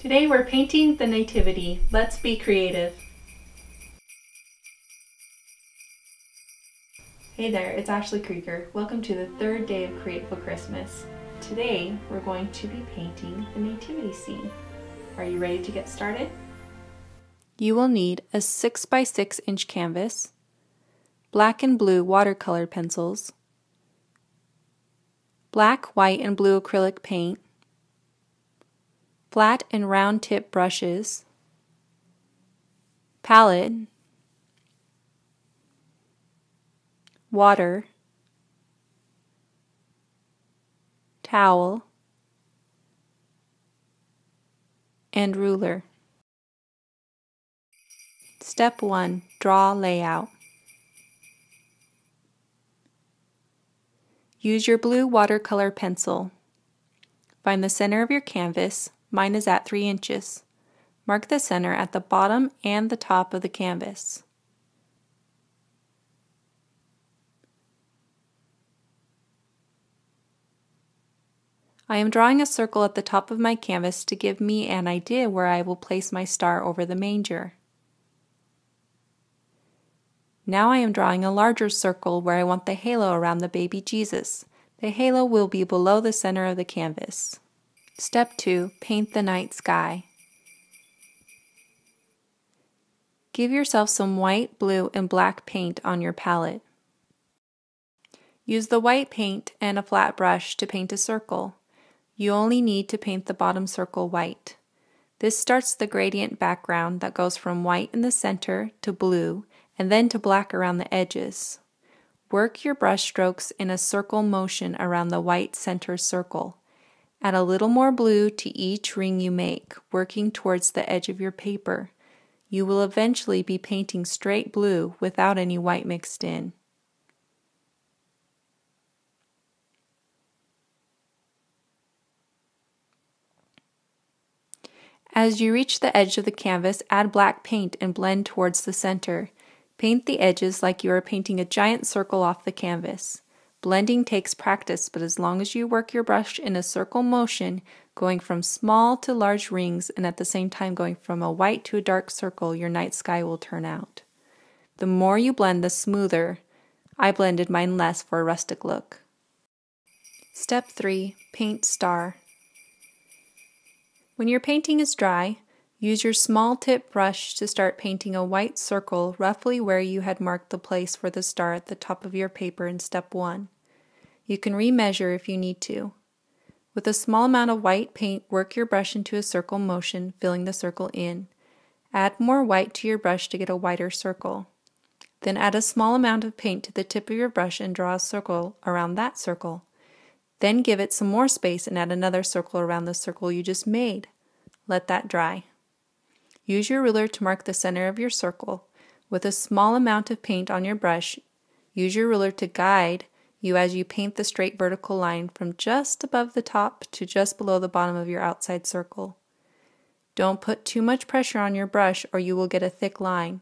Today we're painting the Nativity. Let's be creative. Hey there, it's Ashley Krieger. Welcome to the third day of Createful Christmas. Today we're going to be painting the nativity scene. Are you ready to get started? You will need a 6 by 6 inch canvas, black and blue watercolor pencils, black, white, and blue acrylic paint, flat and round tip brushes, palette, water, towel, and ruler. Step 1. Draw layout. Use your blue watercolor pencil. Find the center of your canvas. Mine is at 3 inches. Mark the center at the bottom and the top of the canvas. I am drawing a circle at the top of my canvas to give me an idea where I will place my star over the manger. Now I am drawing a larger circle where I want the halo around the baby Jesus. The halo will be below the center of the canvas. Step 2. Paint the night sky. Give yourself some white, blue, and black paint on your palette. Use the white paint and a flat brush to paint a circle. You only need to paint the bottom circle white. This starts the gradient background that goes from white in the center to blue and then to black around the edges. Work your brush strokes in a circle motion around the white center circle. Add a little more blue to each ring you make, working towards the edge of your paper. You will eventually be painting straight blue without any white mixed in. As you reach the edge of the canvas, add black paint and blend towards the center. Paint the edges like you are painting a giant circle off the canvas. Blending takes practice, but as long as you work your brush in a circle motion, going from small to large rings and at the same time going from a white to a dark circle, your night sky will turn out. The more you blend, the smoother. I blended mine less for a rustic look. Step 3. Paint star. When your painting is dry, use your small tip brush to start painting a white circle roughly where you had marked the place for the star at the top of your paper in step 1. You can remeasure if you need to. With a small amount of white paint, work your brush into a circle motion, filling the circle in. Add more white to your brush to get a wider circle. Then add a small amount of paint to the tip of your brush and draw a circle around that circle. Then give it some more space and add another circle around the circle you just made. Let that dry. Use your ruler to mark the center of your circle. With a small amount of paint on your brush, use your ruler to guide you as you paint the straight vertical line from just above the top to just below the bottom of your outside circle. Don't put too much pressure on your brush or you will get a thick line.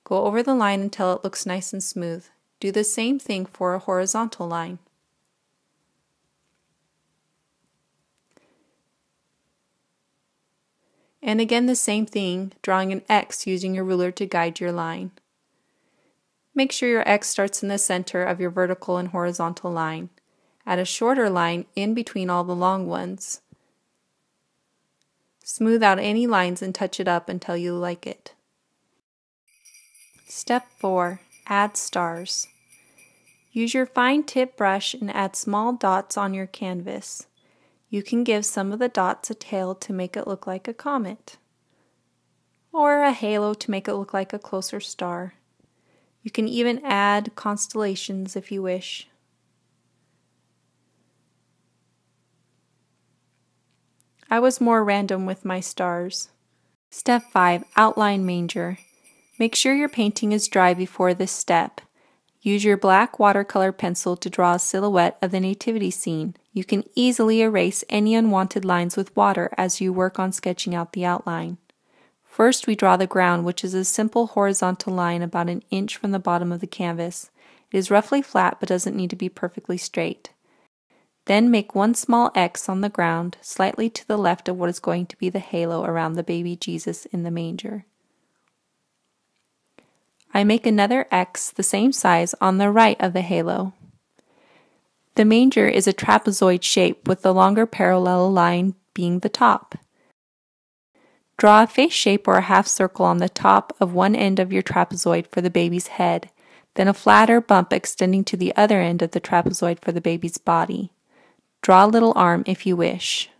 Go over the line until it looks nice and smooth. Do the same thing for a horizontal line. And again the same thing, drawing an X using your ruler to guide your line. Make sure your X starts in the center of your vertical and horizontal line. Add a shorter line in between all the long ones. Smooth out any lines and touch it up until you like it. Step 4. Add stars. Use your fine tip brush and add small dots on your canvas. You can give some of the dots a tail to make it look like a comet, or a halo to make it look like a closer star. You can even add constellations if you wish. I was more random with my stars. Step 5. Outline manger. Make sure your painting is dry before this step. Use your black watercolor pencil to draw a silhouette of the nativity scene. You can easily erase any unwanted lines with water as you work on sketching out the outline. First, we draw the ground, which is a simple horizontal line about an inch from the bottom of the canvas. It is roughly flat but doesn't need to be perfectly straight. Then make one small X on the ground, slightly to the left of what is going to be the halo around the baby Jesus in the manger. I make another X the same size on the right of the halo. The manger is a trapezoid shape with the longer parallel line being the top. Draw a face shape or a half circle on the top of one end of your trapezoid for the baby's head, then a flatter bump extending to the other end of the trapezoid for the baby's body. Draw a little arm if you wish.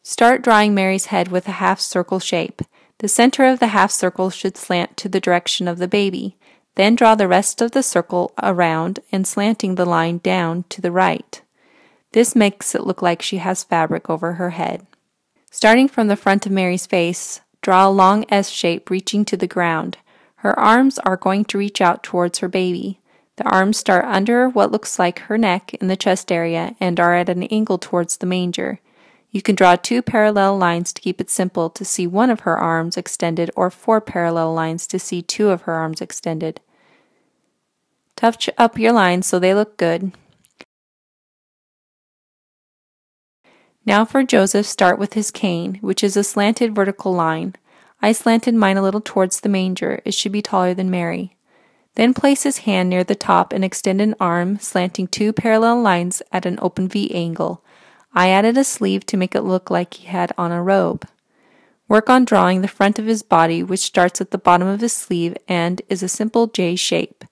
Start drawing Mary's head with a half circle shape. The center of the half circle should slant to the direction of the baby. Then draw the rest of the circle around and slanting the line down to the right. This makes it look like she has fabric over her head. Starting from the front of Mary's face, draw a long S shape reaching to the ground. Her arms are going to reach out towards her baby. The arms start under what looks like her neck in the chest area and are at an angle towards the manger. You can draw 2 parallel lines to keep it simple to see one of her arms extended or 4 parallel lines to see 2 of her arms extended. Touch up your lines so they look good. Now for Joseph, start with his cane, which is a slanted vertical line. I slanted mine a little towards the manger. It should be taller than Mary. Then place his hand near the top and extend an arm, slanting 2 parallel lines at an open V angle. I added a sleeve to make it look like he had on a robe. Work on drawing the front of his body, which starts at the bottom of his sleeve and is a simple J shape.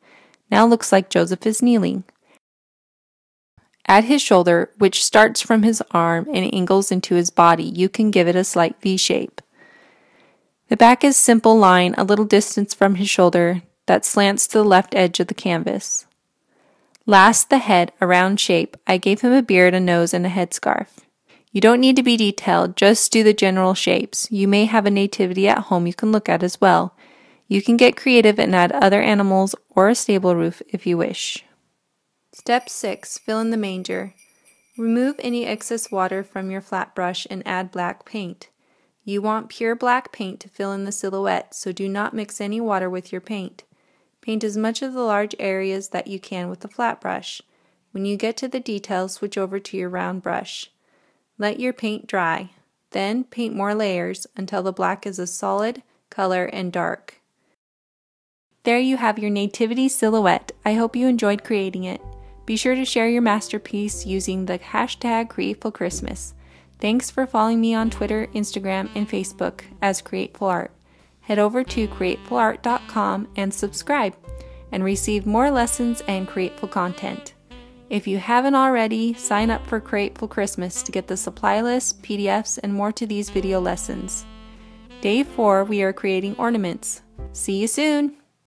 Now looks like Joseph is kneeling. At his shoulder, which starts from his arm and angles into his body, you can give it a slight V shape. The back is simple line a little distance from his shoulder that slants to the left edge of the canvas. Last, the head, a round shape. I gave him a beard, a nose, and a headscarf. You don't need to be detailed, just do the general shapes. You may have a nativity at home you can look at as well. You can get creative and add other animals or a stable roof if you wish. Step 6. Fill in the manger. Remove any excess water from your flat brush and add black paint. You want pure black paint to fill in the silhouette, so do not mix any water with your paint. Paint as much of the large areas that you can with the flat brush. When you get to the details, switch over to your round brush. Let your paint dry. Then paint more layers until the black is a solid color and dark. There you have your nativity silhouette. I hope you enjoyed creating it. Be sure to share your masterpiece using the hashtag #CreatefulChristmas. Thanks for following me on Twitter, Instagram, and Facebook as Createful Art. Head over to createfulart.com and subscribe and receive more lessons and Createful content. If you haven't already, sign up for Createful Christmas to get the supply list, PDFs, and more to these video lessons. Day 4, we are creating ornaments. See you soon!